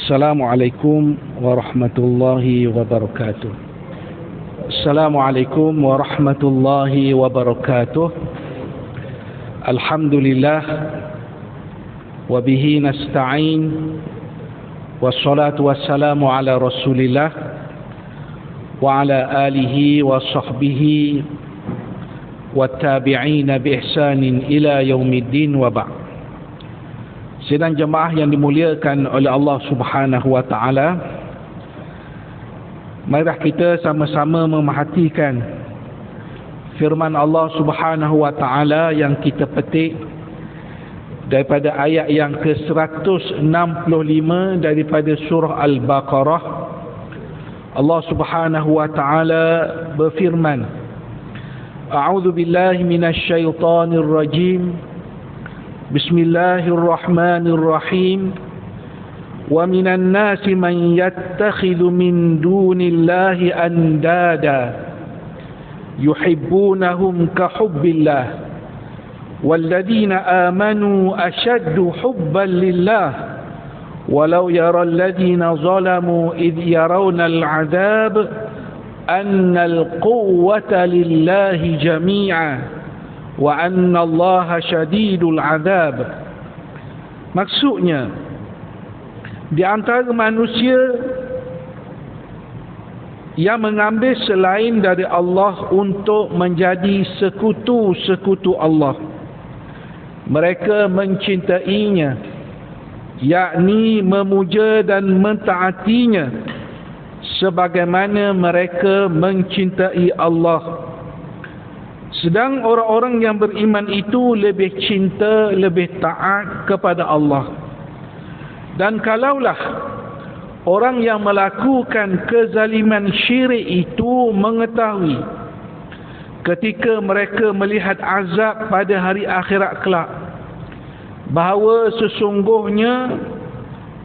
Assalamualaikum warahmatullahi wabarakatuh. Assalamualaikum warahmatullahi wabarakatuh. Alhamdulillah wa bihi nasta'in wassalatu wassalamu ala Rasulillah wa ala alihi wa sahbihi wattabi'ina bi ihsanin ila yaumiddin wa ba'd. Sidang jemaah yang dimuliakan oleh Allah Subhanahu wa taala, marilah kita sama-sama memerhatikan firman Allah Subhanahu wa taala yang kita petik daripada ayat yang ke-165 daripada surah Al-Baqarah. Allah Subhanahu wa taala berfirman, A'udzu billahi minasy syaithanir rajim. Bismillahirrahmanirrahim. Wa minan nasi man yattakhidhu min dunillahi andada yuhibbunahum ka hubbillah walladzina amanu ashaddu hubban lillah walau yara alladhina zalamu idh yarawna al'adab anna al-quwwata lillahi jami'a wa anna allaha syadidul azab. Maksudnya, di antara manusia yang mengambil selain dari Allah untuk menjadi sekutu-sekutu Allah, mereka mencintainya, yakni memuja dan mentaatinya sebagaimana mereka mencintai Allah. Sedang orang-orang yang beriman itu lebih cinta, lebih taat kepada Allah. Dan kalaulah orang yang melakukan kezaliman syirik itu mengetahui ketika mereka melihat azab pada hari akhirat kelak, bahawa sesungguhnya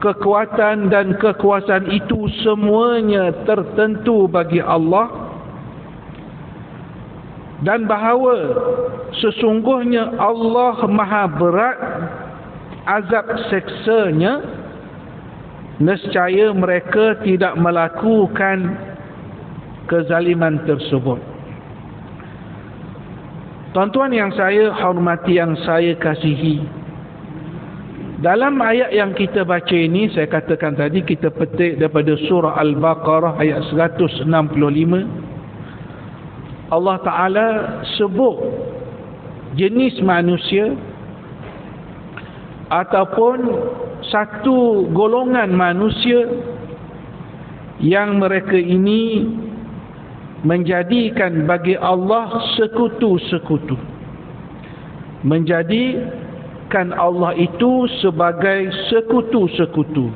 kekuatan dan kekuasaan itu semuanya tertentu bagi Allah, dan bahawa sesungguhnya Allah maha berat azab seksanya, nescaya mereka tidak melakukan kezaliman tersebut. Tuan-tuan yang saya hormati, yang saya kasihi, dalam ayat yang kita baca ini, saya katakan tadi, kita petik daripada surah Al-Baqarah ayat 165. Allah Ta'ala sebut jenis manusia ataupun satu golongan manusia yang mereka ini menjadikan bagi Allah sekutu-sekutu, menjadikan Allah itu sebagai sekutu-sekutu.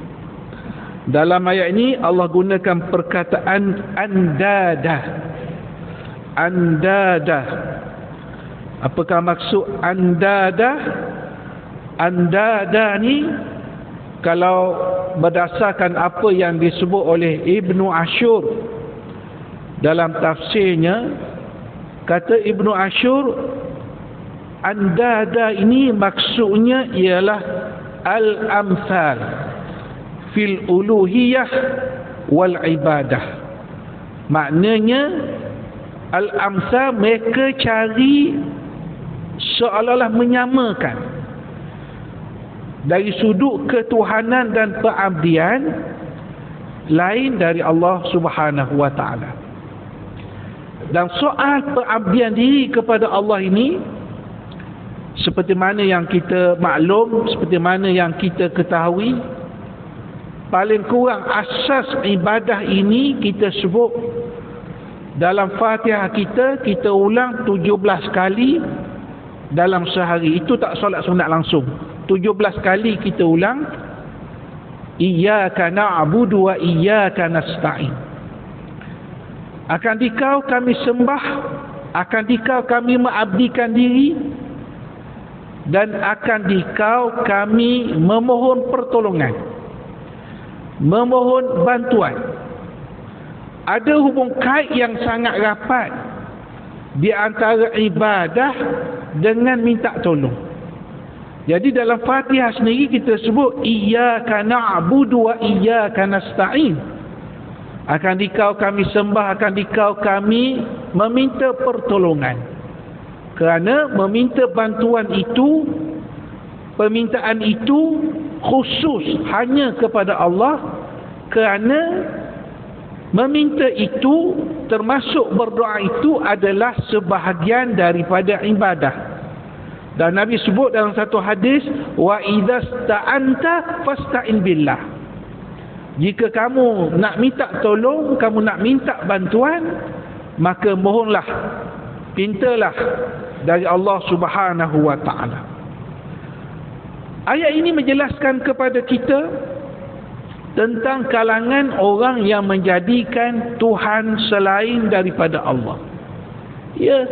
Dalam ayat ini Allah gunakan perkataan andada. Andada. Apakah maksud andada? Andada ni, kalau berdasarkan apa yang disebut oleh Ibnu Ashur dalam tafsirnya, kata Ibnu Ashur, andada ini maksudnya ialah al-amthal fil uluhiyah wal ibadah. Maknanya al-amsal, mereka cari seolah-olah menyamakan dari sudut ketuhanan dan pengabdian lain dari Allah Subhanahu wa taala. Dan soal pengabdian diri kepada Allah ini, seperti mana yang kita maklum, seperti mana yang kita ketahui, paling kurang asas ibadah ini kita sebut dalam Fatihah kita ulang 17 kali dalam sehari. Itu tak solat sunat langsung. 17 kali kita ulang, Iyyaka na'budu wa iyyaka nasta'in. Akan dikau kami sembah, akan dikau kami mengabdikan diri, dan akan dikau kami memohon pertolongan, memohon bantuan. Ada hubung kait yang sangat rapat di antara ibadah dengan minta tolong. Jadi dalam Fatihah sendiri kita sebut iyyaka na'budu wa iyyaka nasta'in. Akan dikau kami sembah, akan dikau kami meminta pertolongan. Kerana meminta bantuan itu, permintaan itu khusus hanya kepada Allah, kerana meminta itu termasuk berdoa itu adalah sebahagian daripada ibadah. Dan Nabi sebut dalam satu hadis, wa idza sta'anta fasta'in billah. Jika kamu nak minta tolong, kamu nak minta bantuan, maka mohonlah, pintalah dari Allah Subhanahu wa taala. Ayat ini menjelaskan kepada kita tentang kalangan orang yang menjadikan Tuhan selain daripada Allah. Ya,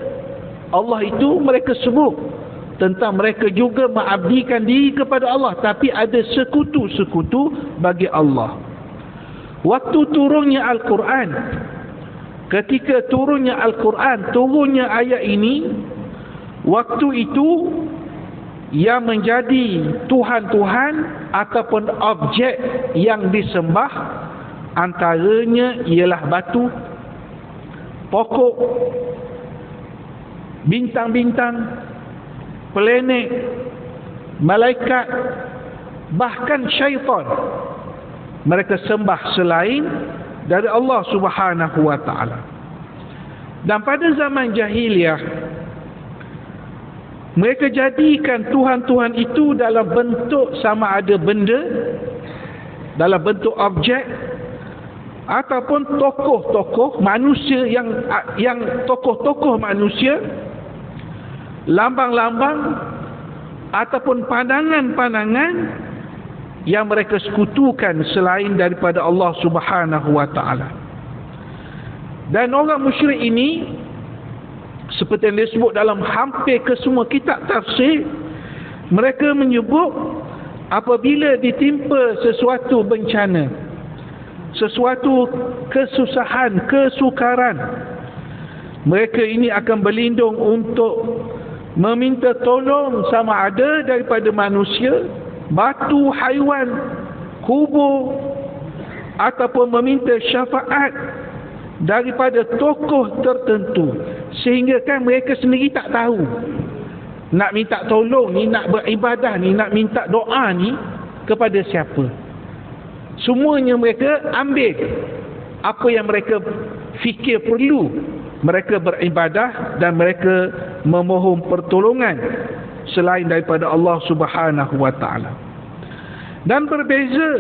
Allah itu mereka sebut tentang mereka juga mengabdikan diri kepada Allah, tapi ada sekutu-sekutu bagi Allah. Waktu turunnya Al-Quran, ketika turunnya Al-Quran, turunnya ayat ini, waktu itu yang menjadi Tuhan-Tuhan ataupun objek yang disembah antaranya ialah batu, pokok, bintang-bintang, planet, malaikat, bahkan syaitan. Mereka sembah selain dari Allah Subhanahu wa taala. Dan pada zaman jahiliyah, mereka jadikan Tuhan-Tuhan itu dalam bentuk sama ada benda, dalam bentuk objek, ataupun tokoh-tokoh manusia yang tokoh-tokoh manusia, lambang-lambang, ataupun pandangan-pandangan yang mereka sekutukan selain daripada Allah Subhanahu wa taala. Dan orang musyrik ini, seperti yang disebut dalam hampir kesemua kitab tafsir, mereka menyebut apabila ditimpa sesuatu bencana, sesuatu kesusahan, kesukaran, mereka ini akan berlindung untuk meminta tolong sama ada daripada manusia, batu, haiwan, kubur, ataupun meminta syafaat daripada tokoh tertentu. Sehingga kan mereka sendiri tak tahu nak minta tolong ni, nak beribadah ni, nak minta doa ni kepada siapa. Semuanya mereka ambil apa yang mereka fikir perlu. Mereka beribadah dan mereka memohon pertolongan selain daripada Allah Subhanahu wa taala. Dan berbeza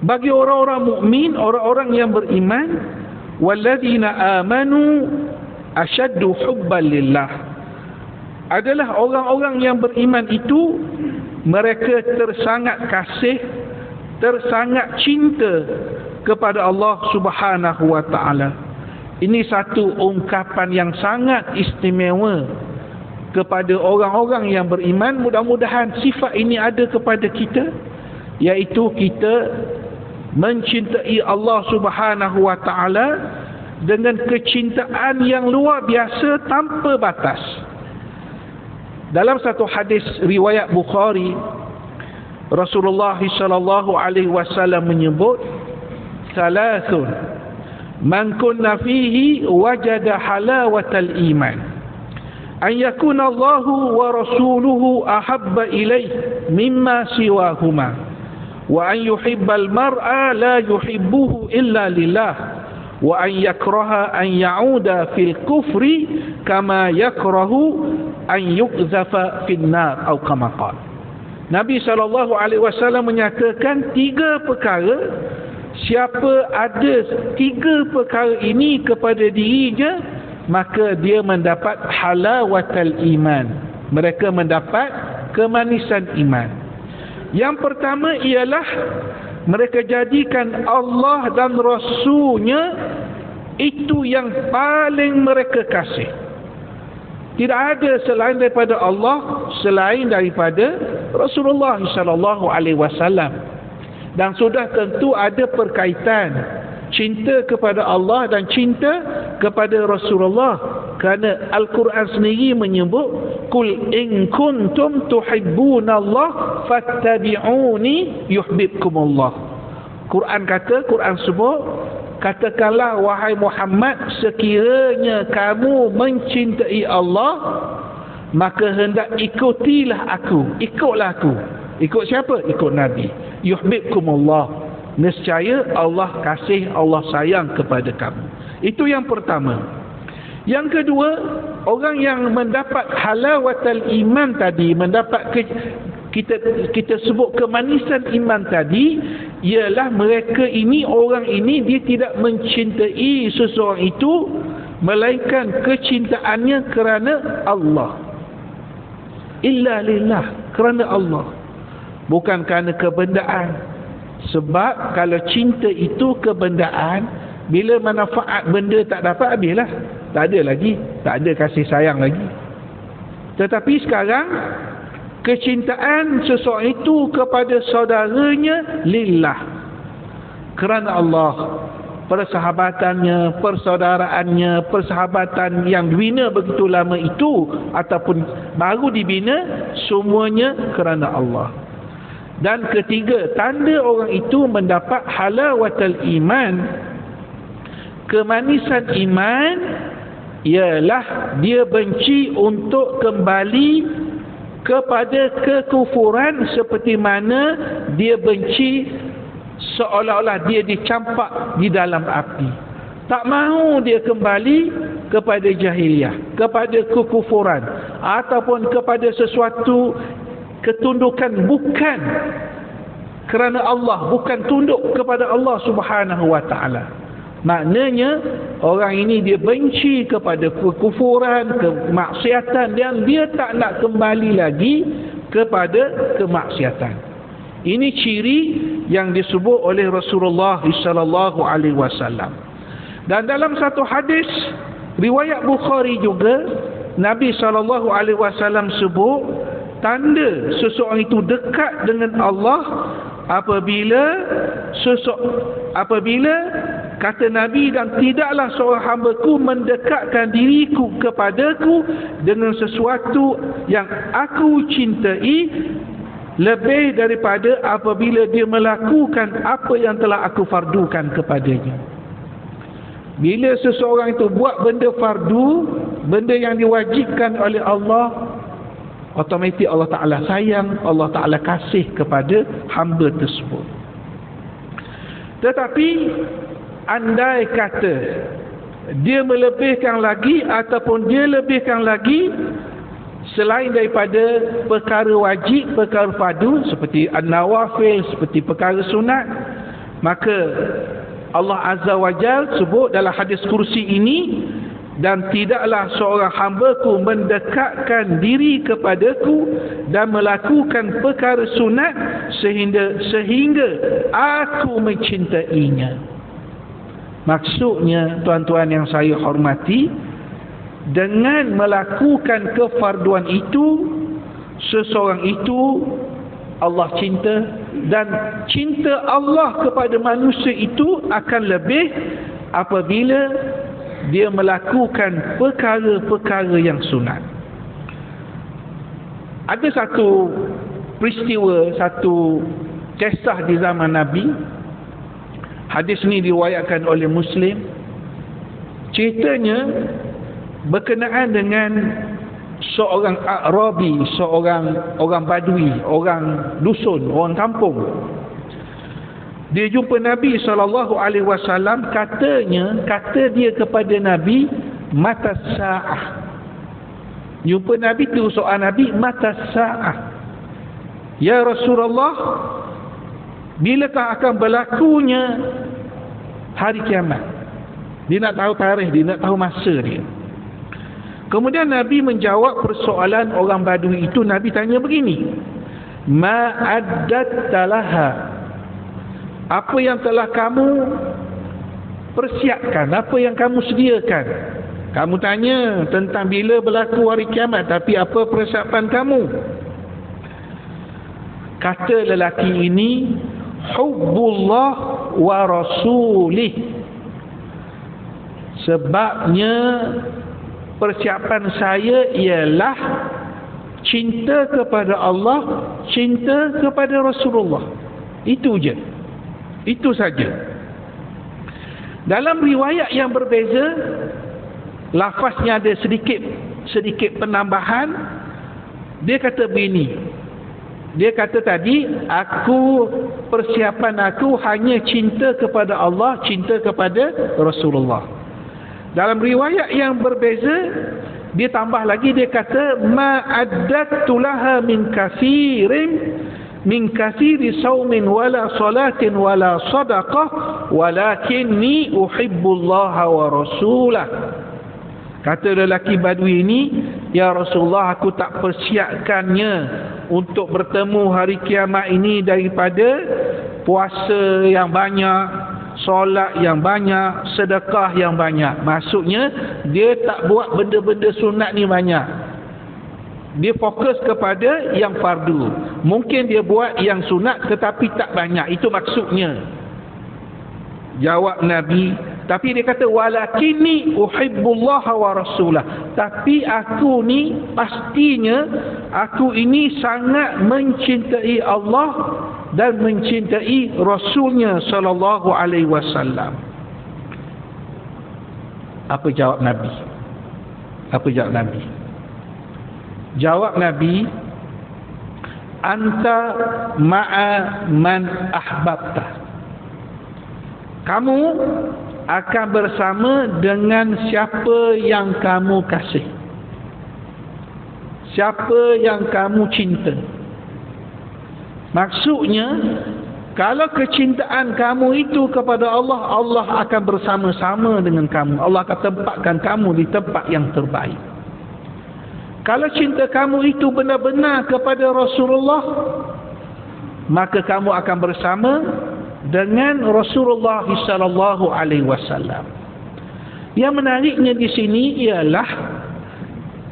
bagi orang-orang mukmin, orang-orang yang beriman, walladzina amanu asyaddu hubban lillah, adalah orang-orang yang beriman itu mereka tersangat kasih, tersangat cinta kepada Allah Subhanahu wa taala. Ini satu ungkapan yang sangat istimewa kepada orang-orang yang beriman. Mudah-mudahan sifat ini ada kepada kita, iaitu kita mencintai Allah Subhanahu wa taala dengan kecintaan yang luar biasa tanpa batas. Dalam satu hadis riwayat Bukhari, Rasulullah sallallahu alaihi wasallam menyebut, "Salasun man kunna fihi wajada halawatal iman, an yakuna Allahu wa rasuluhu ahabba ilayhi mimma siwahuma, wa an yuhibbal mar'a la yuhibbuhu illa lillah, wa an yakraha an ya'uda fil kufri kama yakrahu an yuqzafa fin nar," atau kama qala. Nabi SAW menyatakan 3 perkara. Siapa ada 3 perkara ini kepada dirinya, maka dia mendapat halawatal iman. Mereka mendapat kemanisan iman. Yang pertama ialah mereka jadikan Allah dan Rasulnya itu yang paling mereka kasih. Tidak ada selain daripada Allah, selain daripada Rasulullah sallallahu alaihi wasallam. Dan sudah tentu ada perkaitan cinta kepada Allah dan cinta kepada Rasulullah, kerana Al-Quran sendiri menyebut Qul in kuntum tuhibbunallah fattabi'uni yuhibbukumullah. Quran kata, Quran sebut, katakanlah wahai Muhammad, sekiranya kamu mencintai Allah, maka hendak ikutilah aku. Ikutlah aku. Ikut siapa? Ikut Nabi. Yuhibbukumullah. Nescaya Allah kasih, Allah sayang kepada kamu. Itu yang pertama. Yang kedua, orang yang mendapat halawatul iman tadi, mendapat kita sebut kemanisan iman tadi, ialah mereka ini, orang ini, dia tidak mencintai seseorang itu melainkan kecintaannya kerana Allah. Illa lillah, kerana Allah, bukan kerana kebendaan. Sebab kalau cinta itu kebendaan, bila manfaat benda tak dapat, habislah. Tak ada lagi, tak ada kasih sayang lagi. Tetapi sekarang kecintaan seseorang itu kepada saudaranya lillah, kerana Allah. Persahabatannya, persaudaraannya, persahabatan yang dibina begitu lama itu ataupun baru dibina, semuanya kerana Allah. Dan ketiga, tanda orang itu mendapat halawatul iman, kemanisan iman, ialah dia benci untuk kembali kepada kekufuran, seperti mana dia benci seolah-olah dia dicampak di dalam api. Tak mahu dia kembali kepada jahiliyah, kepada kekufuran, ataupun kepada sesuatu ketundukan bukan kerana Allah, bukan tunduk kepada Allah Subhanahu wa ta'ala. Maknanya orang ini dia benci kepada kekufuran, kemaksiatan, dan dia tak nak kembali lagi kepada kemaksiatan. Ini ciri yang disebut oleh Rasulullah sallallahu alaihi wasallam. Dan dalam satu hadis riwayat Bukhari juga, Nabi sallallahu alaihi wasallam sebut tanda seseorang itu dekat dengan Allah apabila kata Nabi, dan tidaklah seorang hamba-Ku mendekatkan diriku kepadaku dengan sesuatu yang aku cintai lebih daripada apabila dia melakukan apa yang telah aku fardukan kepadanya. Bila seseorang itu buat benda fardu, benda yang diwajibkan oleh Allah, otomatik Allah Ta'ala sayang, Allah Ta'ala kasih kepada hamba tersebut. Tetapi andai kata dia melebihkan lagi ataupun dia lebihkan lagi selain daripada perkara wajib, perkara fardu seperti an-nawafil, seperti perkara sunat, maka Allah Azza wa Jalla sebut dalam hadis kursi ini, dan tidaklah seorang hamba-Ku mendekatkan diri kepadaku dan melakukan perkara sunat sehingga aku mencintainya. Maksudnya, tuan-tuan yang saya hormati, dengan melakukan kefarduan itu, seseorang itu Allah cinta, dan cinta Allah kepada manusia itu akan lebih apabila dia melakukan perkara-perkara yang sunat. Ada satu peristiwa, satu kisah di zaman Nabi. Hadis ini diriwayatkan oleh Muslim. Ceritanya berkenaan dengan seorang Arabi, seorang orang Badui, orang dusun, orang kampung. Dia jumpa Nabi SAW, kata dia kepada Nabi, mata sa'ah. Jumpa Nabi tu soal Nabi, mata sa'ah. Ya Rasulullah, bilakah akan berlakunya hari kiamat? Dia nak tahu tarikh, dia nak tahu masa dia. Kemudian Nabi menjawab persoalan orang Badui itu. Nabi tanya begini, ma'addatta laha, apa yang telah kamu persiapkan, apa yang kamu sediakan? Kamu tanya tentang bila berlaku hari kiamat, tapi apa persiapan kamu? Kata lelaki ini, hubbullah wa rasulih. Sebabnya persiapan saya ialah cinta kepada Allah, cinta kepada Rasulullah. Itu je. Itu saja. Dalam riwayat yang berbeza, lafaznya ada sedikit penambahan. Dia kata begini. Dia kata tadi, persiapan aku hanya cinta kepada Allah, cinta kepada Rasulullah. Dalam riwayat yang berbeza, dia tambah lagi, dia kata ma'addatu laha min kathiri saumin wala salatin wala sadaqah walakinni uhibbullaha wa rasulah. Kata lelaki Badui ini, ya Rasulullah, aku tak persiapkannya untuk bertemu hari kiamat ini daripada puasa yang banyak, solat yang banyak, sedekah yang banyak. Maksudnya dia tak buat benda-benda sunat ni banyak. Dia fokus kepada yang fardu. Mungkin dia buat yang sunat tetapi tak banyak. Itu maksudnya. Jawab Nabi. Tapi dia kata walakinni uhibbullaha wa rasulah. Tapi aku ni pastinya aku ini sangat mencintai Allah dan mencintai Rasulnya sallallahu alaihi wasallam. Apa jawab Nabi? Apa jawab Nabi? Jawab Nabi, anta ma'a man ahbabta. Kamu akan bersama dengan siapa yang kamu kasih, siapa yang kamu cinta. Maksudnya, kalau kecintaan kamu itu kepada Allah, Allah akan bersama-sama dengan kamu. Allah akan tempatkan kamu di tempat yang terbaik. Kalau cinta kamu itu benar-benar kepada Rasulullah, maka kamu akan bersama dengan Rasulullah sallallahu alaihi wasallam. Yang menariknya di sini ialah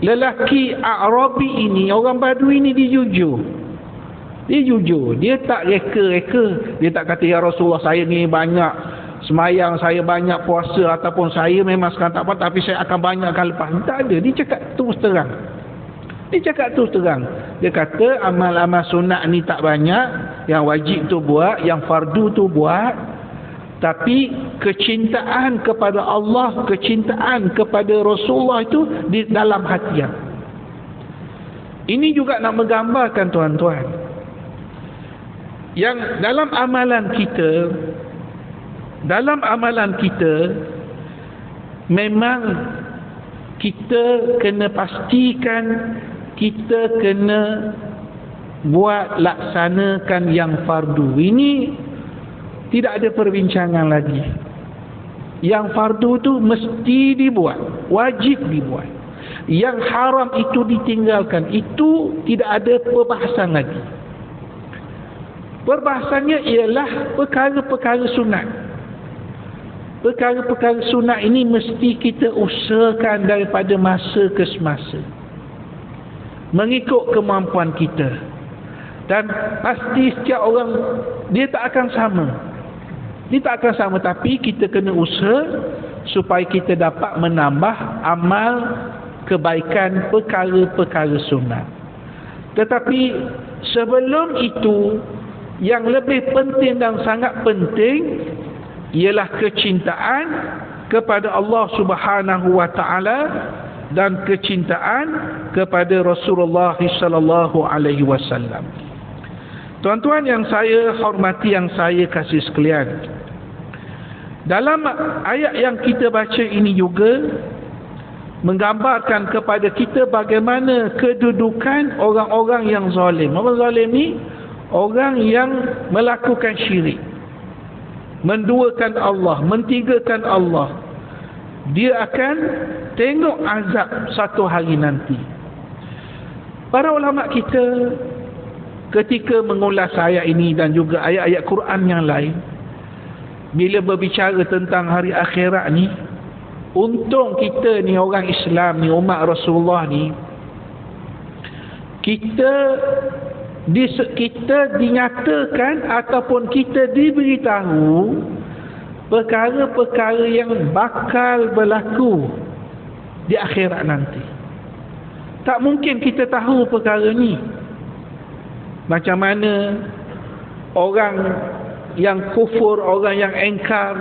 lelaki Arabi ini, orang Badui ini, dia jujur. Dia jujur. Dia tak reka-reka. Dia tak kata, ya Rasulullah, saya ni banyak semayang, saya banyak puasa, ataupun saya memang sekarang tak apa, tapi saya akan banyakkan lepas. Tak ada. Dia cakap terus terang. Dia cakap terus terang. Dia kata amal-amal sunat ni tak banyak, yang wajib tu buat, yang fardu tu buat, tapi kecintaan kepada Allah, kecintaan kepada Rasulullah itu di dalam hati. Ini juga nak menggambarkan tuan-tuan, yang dalam amalan kita memang kita kena pastikan kita kena buat, laksanakan yang fardu. Ini tidak ada perbincangan lagi. Yang fardu tu mesti dibuat, wajib dibuat. Yang haram itu ditinggalkan. Itu tidak ada perbahasan lagi. Perbahasannya ialah perkara-perkara sunat. Perkara-perkara sunat ini mesti kita usahakan daripada masa ke semasa, mengikut kemampuan kita. Dan pasti setiap orang dia tak akan sama. Dia tak akan sama, tapi kita kena usaha supaya kita dapat menambah amal kebaikan perkara-perkara sunat. Tetapi sebelum itu, yang lebih penting dan sangat penting ialah kecintaan kepada Allah Subhanahu wa taala dan kecintaan kepada Rasulullah sallallahu alaihi wasallam. Tuan-tuan yang saya hormati, yang saya kasih sekalian, dalam ayat yang kita baca ini juga menggambarkan kepada kita bagaimana kedudukan orang-orang yang zalim. Orang zalim ni orang yang melakukan syirik, menduakan Allah, mentigakan Allah. Dia akan tengok azab satu hari nanti. Para ulama kita ketika mengulas ayat ini dan juga ayat-ayat Quran yang lain, bila berbicara tentang hari akhirat ni, untung kita ni orang Islam ni, umat Rasulullah ni, kita dinyatakan ataupun kita diberitahu perkara-perkara yang bakal berlaku di akhirat nanti. Tak mungkin kita tahu perkara ni. Macam mana orang yang kufur, orang yang engkar,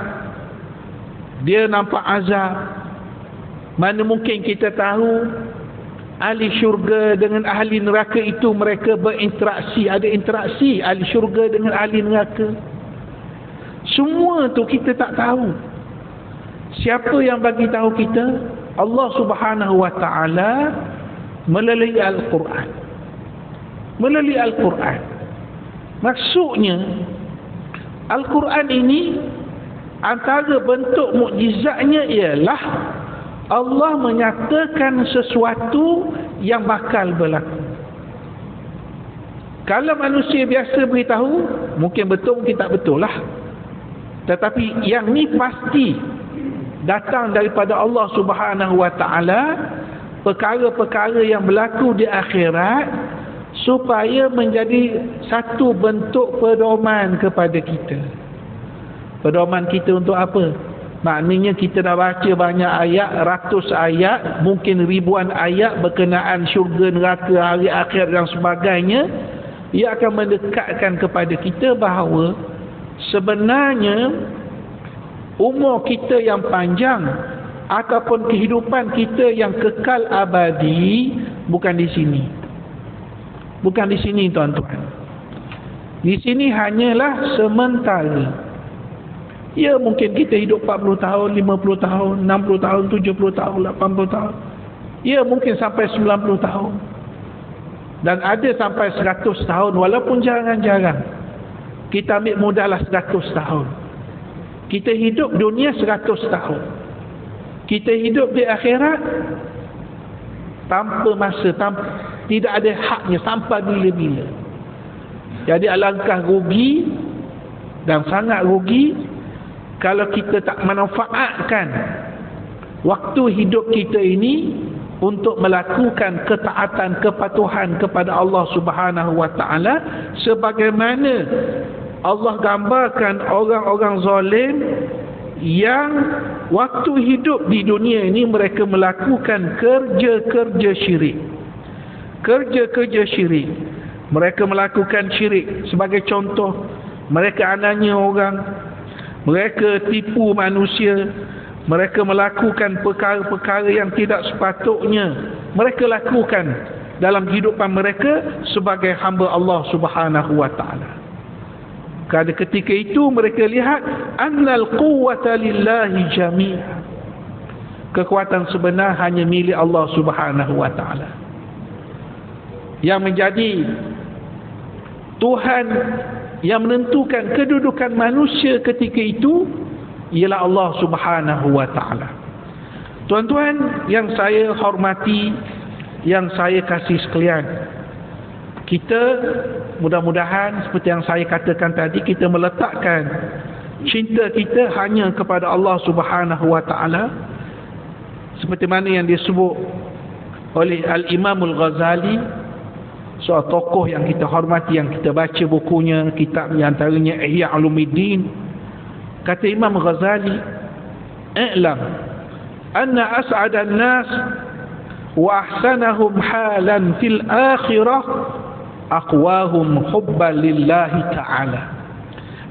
dia nampak azab. Mana mungkin kita tahu ahli syurga dengan ahli neraka itu mereka berinteraksi, ada interaksi ahli syurga dengan ahli neraka. Semua tu kita tak tahu. Siapa yang bagi tahu kita? Allah Subhanahu wa taala melalui Al-Quran. Melalui Al-Quran. Maksudnya Al-Quran ini antara bentuk mukjizatnya ialah Allah menyatakan sesuatu yang bakal berlaku. Kalau manusia biasa beritahu, mungkin betul, mungkin tak betul lah. Tetapi yang ni pasti datang daripada Allah Subhanahu wa taala, perkara-perkara yang berlaku di akhirat supaya menjadi satu bentuk pedoman kepada kita. Pedoman kita untuk apa? Maknanya kita dah baca banyak ayat, ratus ayat, mungkin ribuan ayat berkenaan syurga, neraka, hari akhir dan sebagainya. Ia akan mendekatkan kepada kita bahawa sebenarnya umur kita yang panjang ataupun kehidupan kita yang kekal abadi bukan di sini. Bukan di sini, tuan-tuan. Di sini hanyalah sementara. Ya, mungkin kita hidup 40 tahun, 50 tahun, 60 tahun, 70 tahun, 80 tahun. Ya, mungkin sampai 90 tahun. Dan ada sampai 100 tahun, walaupun jarang-jarang. Kita ambil mudahlah 100 tahun. Kita hidup dunia 100 tahun. Kita hidup di akhirat tanpa masa, tidak ada haknya sampai bila-bila. Jadi alangkah rugi dan sangat rugi kalau kita tak manfaatkan waktu hidup kita ini untuk melakukan ketaatan, kepatuhan kepada Allah Subhanahu wa taala sebagaimana Allah gambarkan orang-orang zalim yang waktu hidup di dunia ini mereka melakukan kerja-kerja syirik. Kerja-kerja syirik. Mereka melakukan syirik. Sebagai contoh, mereka ananya orang, mereka tipu manusia, mereka melakukan perkara-perkara yang tidak sepatutnya mereka lakukan dalam kehidupan mereka sebagai hamba Allah Subhanahu wa taala. Pada ketika itu mereka lihat annal quwwata lillahi jami'an. Kekuatan sebenar hanya milik Allah Subhanahu wa taala. Yang menjadi Tuhan yang menentukan kedudukan manusia ketika itu ialah Allah Subhanahu wa taala. Tuan-tuan yang saya hormati, yang saya kasih sekalian, kita mudah-mudahan seperti yang saya katakan tadi, kita meletakkan cinta kita hanya kepada Allah Subhanahu wa taala seperti mana yang disebut oleh Al-Imam Al-Ghazali, seorang tokoh yang kita hormati, yang kita baca bukunya, kitab yang antaranya Ihya Ulumuddin. Kata Imam Ghazali, "I'lam anna as'adan nas wa ahsanahum halan fil akhirah aqwahum hubban lillahi ta'ala."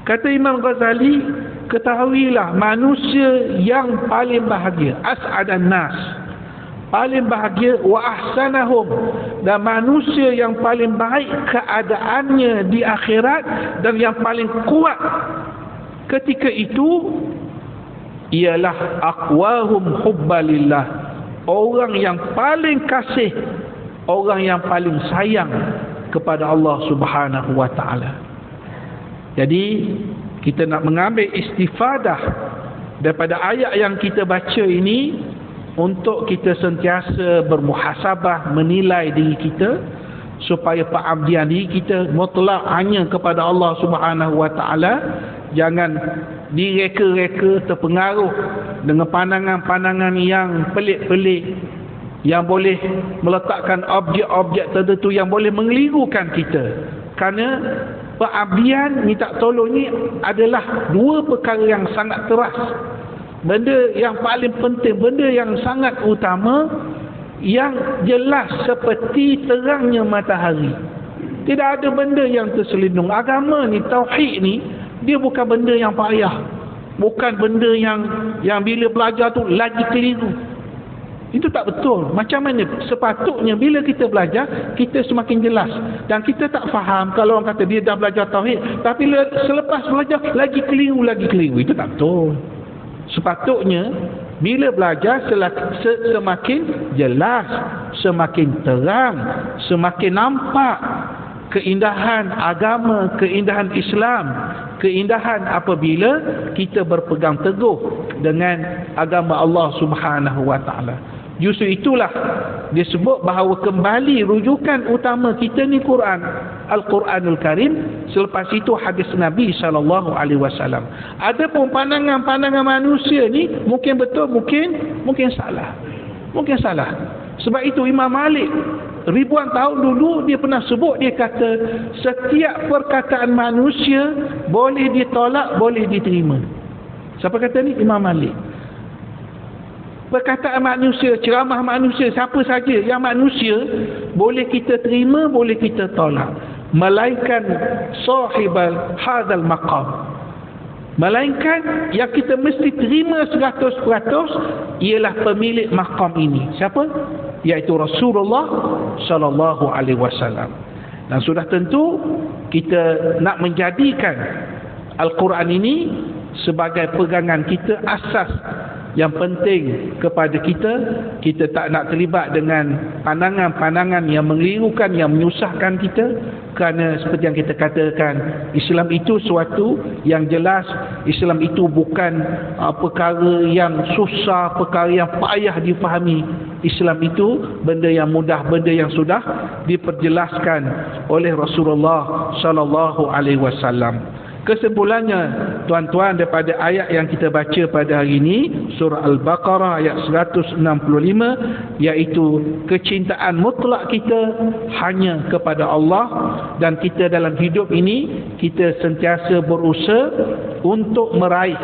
Kata Imam Ghazali, ketahuilah manusia yang paling bahagia, as'adan nas, paling bahagia, wa ahsanahum, dan manusia yang paling baik keadaannya di akhirat dan yang paling kuat ketika itu ialah aqwahum hubbalillah, orang yang paling kasih, orang yang paling sayang kepada Allah Subhanahu wa taala. Jadi kita nak mengambil istifadah daripada ayat yang kita baca ini untuk kita sentiasa bermuhasabah, menilai diri kita supaya pengabdian diri kita mutlak hanya kepada Allah Subhanahu wa taala. Jangan direka-reka, terpengaruh dengan pandangan-pandangan yang pelik-pelik yang boleh meletakkan objek-objek tertentu yang boleh mengelirukan kita. Kerana pengabdian minta tolong ni adalah dua perkara yang sangat teras. Benda yang paling penting, benda yang sangat utama yang jelas seperti terangnya matahari. Tidak ada benda yang terselindung. Agama ni, tauhid ni, dia bukan benda yang payah. Bukan benda yang bila belajar tu lagi keliru. Itu tak betul. Macam mana sepatutnya bila kita belajar, kita semakin jelas. Dan kita tak faham kalau orang kata dia dah belajar tauhid, tapi selepas belajar lagi keliru. Itu tak betul. Sepatutnya bila belajar semakin jelas, semakin terang, semakin nampak keindahan agama, keindahan Islam, keindahan apabila kita berpegang teguh dengan agama Allah Subhanahu wa taala. Justru itulah disebut bahawa kembali rujukan utama kita ni Quran, Al-Quranul Karim, selepas itu hadis Nabi sallallahu alaihi wasallam. Adapun pandangan-pandangan manusia ni mungkin betul, mungkin salah. Mungkin salah. Sebab itu Imam Malik ribuan tahun dulu dia pernah sebut, dia kata setiap perkataan manusia boleh ditolak, boleh diterima. Siapa kata ni? Imam Malik. Perkataan manusia, ceramah manusia, siapa saja yang manusia boleh kita terima, boleh kita tolak, melainkan sahibal hadzal maqam, melainkan yang kita mesti terima 100% ialah pemilik maqam ini. Siapa? Iaitu Rasulullah sallallahu alaihi wasallam. Dan sudah tentu kita nak menjadikan Al-Quran ini sebagai pegangan kita, asas yang penting kepada kita. Kita tak nak terlibat dengan pandangan-pandangan yang mengelirukan, yang menyusahkan kita. Kerana seperti yang kita katakan, Islam itu suatu yang jelas. Islam itu bukan perkara yang susah, perkara yang payah difahami. Islam itu benda yang mudah, benda yang sudah diperjelaskan oleh Rasulullah sallallahu alaihi wasallam. Kesimpulannya, tuan-tuan, daripada ayat yang kita baca pada hari ini, surah Al-Baqarah ayat 165, iaitu kecintaan mutlak kita hanya kepada Allah. Dan kita dalam hidup ini, kita sentiasa berusaha untuk meraih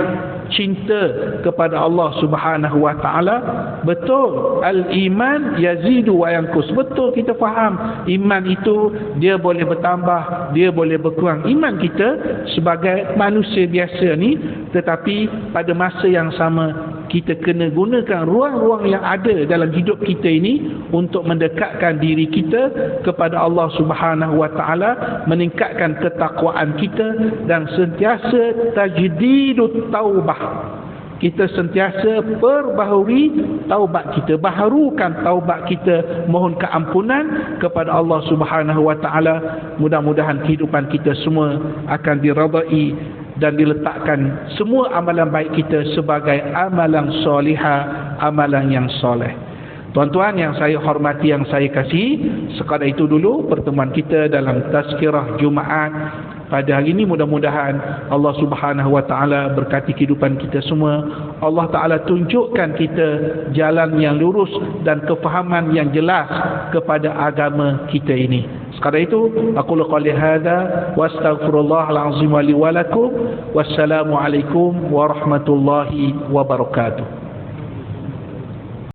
cinta kepada Allah Subhanahu wa taala. Betul, al-iman yazidu wa yanqus. Betul, kita faham iman itu dia boleh bertambah, dia boleh berkurang. Iman kita sebagai manusia biasa ni, tetapi pada masa yang sama kita kena gunakan ruang-ruang yang ada dalam hidup kita ini untuk mendekatkan diri kita kepada Allah Subhanahu wa taala, meningkatkan ketakwaan kita dan sentiasa tajdidut taubah. Kita sentiasa perbaharui taubat kita, baharukan taubat kita, mohon keampunan kepada Allah Subhanahu wa taala. Mudah-mudahan kehidupan kita semua akan diradai dan diletakkan semua amalan baik kita sebagai amalan solihah, amalan yang soleh. Tuan-tuan yang saya hormati, yang saya kasihi, sekadar itu dulu pertemuan kita dalam Tazkirah Jumaat pada hari ini. Mudah-mudahan Allah Subhanahu wa taala berkati kehidupan kita semua. Allah taala tunjukkan kita jalan yang lurus dan kefahaman yang jelas kepada agama kita ini. Sekadar itu, aku qouli hadza wa astaghfirullahal azim li wa lakum. Wassalamu alaikum warahmatullahi wabarakatuh.